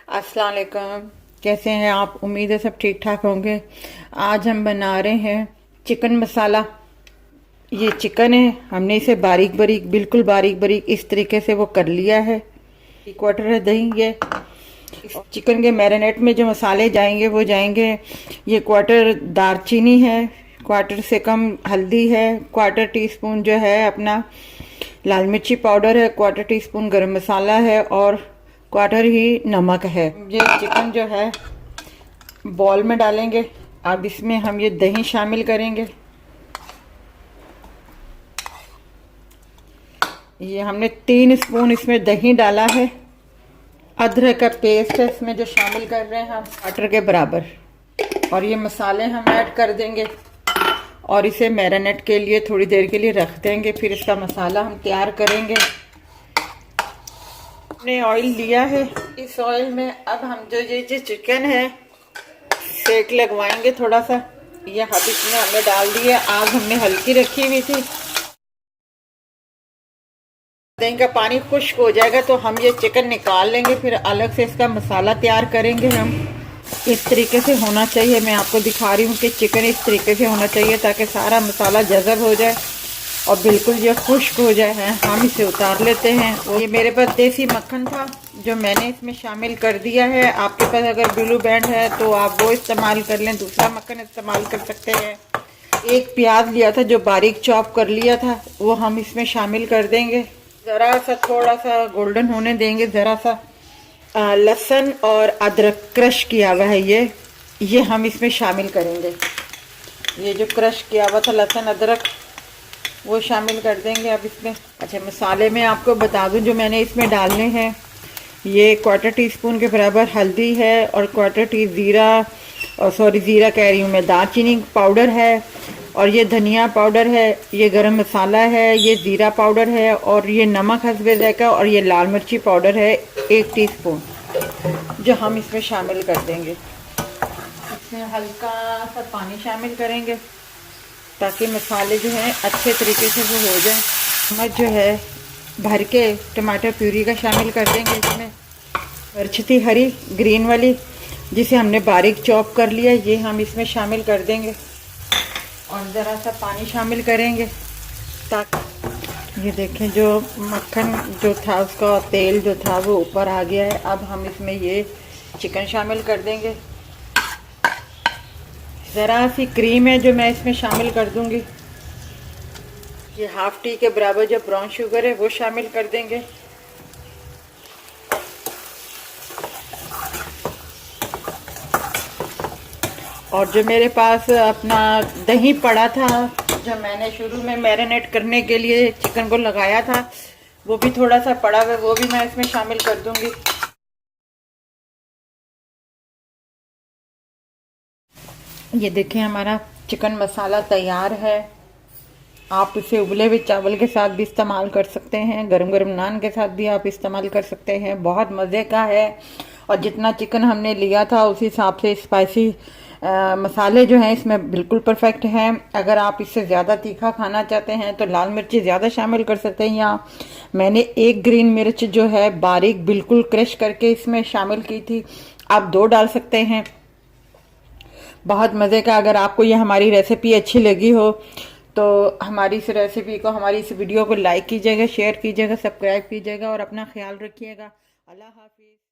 अस्सलाम वालेकुम। कैसे हैं आप? उम्मीद है सब ठीक ठाक होंगे। आज हम बना रहे हैं चिकन मसाला। ये चिकन है, हमने इसे बारीक बारीक, बिल्कुल बारीक बारीक इस तरीके से वो कर लिया है। क्वार्टर है दही। ये चिकन के मैरिनेट में जो मसाले जाएंगे वो जाएंगे, ये क्वार्टर दालचीनी है, क्वार्टर से कम हल्दी है, क्वार्टर टीस्पून जो है अपना लाल मिर्ची पाउडर है, क्वार्टर टीस्पून गरम मसाला है और क्वार्टर ही नमक है। ये चिकन जो है बॉल में डालेंगे। अब इसमें हम ये दही शामिल करेंगे। ये हमने 3 स्पून इसमें दही डाला है। अदरक का पेस्ट है इसमें जो शामिल कर रहे हैं हम, टमाटर के बराबर। और ये मसाले हम ऐड कर देंगे और इसे मैरिनेट के लिए थोड़ी देर के लिए रख देंगे। फिर इसका मसाला हम तैयार करेंगे। हमने ऑयल लिया है, इस ऑयल में अब हम जो चिकन है सेक लगवाएंगे थोड़ा सा। ये अब इसमें हमने डाल दिया। आग हमने हल्की रखी हुई थी। दही का पानी खुश्क हो जाएगा तो हम ये चिकन निकाल लेंगे, फिर अलग से इसका मसाला तैयार करेंगे हम। इस तरीके से होना चाहिए। मैं आपको दिखा रही हूँ कि चिकन इस तरीके से होना चाहिए ताकि सारा मसाला जज़ब हो जाए और बिल्कुल ये खुश्क हो जाए। हैं हम इसे उतार लेते हैं। ये मेरे पास देसी मक्खन था जो मैंने इसमें शामिल कर दिया है। आपके पास अगर ब्लू बैंड है तो आप वो इस्तेमाल कर लें, दूसरा मक्खन इस्तेमाल कर सकते हैं। एक प्याज लिया था जो बारीक चॉप कर लिया था, वो हम इसमें शामिल कर देंगे। ज़रा सा थोड़ा सा गोल्डन होने देंगे। ज़रा सा लहसुन और अदरक क्रश किया हुआ है, ये हम इसमें शामिल करेंगे। ये जो क्रश किया हुआ था लहसुन अदरक वो शामिल कर देंगे अब इसमें। अच्छा, मसाले में आपको बता दूं जो मैंने इसमें डालने हैं, ये क्वार्टर टीस्पून के बराबर हल्दी है और क्वार्टर टी ज़ीरा, और सॉरी ज़ीरा कह रही हूँ मैं, दालचीनी पाउडर है और ये धनिया पाउडर है, ये गरम मसाला है, ये ज़ीरा पाउडर है और ये नमक हस्बे ज़ायक़ा और ये लाल मिर्ची पाउडर है 1 टीस्पून, जो हम इसमें शामिल कर देंगे। इसमें हल्का सा पानी शामिल करेंगे ताकि मसाले जो हैं अच्छे तरीके से वो हो जाए। चम्मच जो है भर के टमाटर प्यूरी का शामिल कर देंगे इसमें। मिर्च थी हरी ग्रीन वाली जिसे हमने बारीक चॉप कर लिया, ये हम इसमें शामिल कर देंगे और ज़रा सा पानी शामिल करेंगे ताकि ये देखें जो मक्खन जो था उसका तेल जो था वो ऊपर आ गया है। अब हम इसमें ये चिकन शामिल कर देंगे। ज़रा सी क्रीम है जो मैं इसमें शामिल कर दूंगी। ये हाफ टी के बराबर जो ब्राउन शुगर है वो शामिल कर देंगे। और जो मेरे पास अपना दही पड़ा था जो मैंने शुरू में मैरिनेट करने के लिए चिकन को लगाया था, वो भी थोड़ा सा पड़ा हुआ, वो भी मैं इसमें शामिल कर दूंगी। ये देखें हमारा चिकन मसाला तैयार है। आप इसे उबले हुए चावल के साथ भी इस्तेमाल कर सकते हैं, गरम गरम नान के साथ भी आप इस्तेमाल कर सकते हैं। बहुत मज़े का है और जितना चिकन हमने लिया था उस हिसाब से स्पाइसी मसाले जो हैं इसमें बिल्कुल परफेक्ट हैं। अगर आप इससे ज़्यादा तीखा खाना चाहते हैं तो लाल मिर्ची ज़्यादा शामिल कर सकते हैं। या मैंने 1 ग्रीन मिर्च जो है बारीक बिल्कुल क्रश करके इसमें शामिल की थी, आप 2 डाल सकते हैं। बहुत मज़े का। अगर आपको ये हमारी रेसिपी अच्छी लगी हो तो हमारी इस रेसिपी को, हमारी इस वीडियो को लाइक कीजिएगा, शेयर कीजिएगा, सब्सक्राइब कीजिएगा और अपना ख्याल रखिएगा। अल्लाह हाफिज़।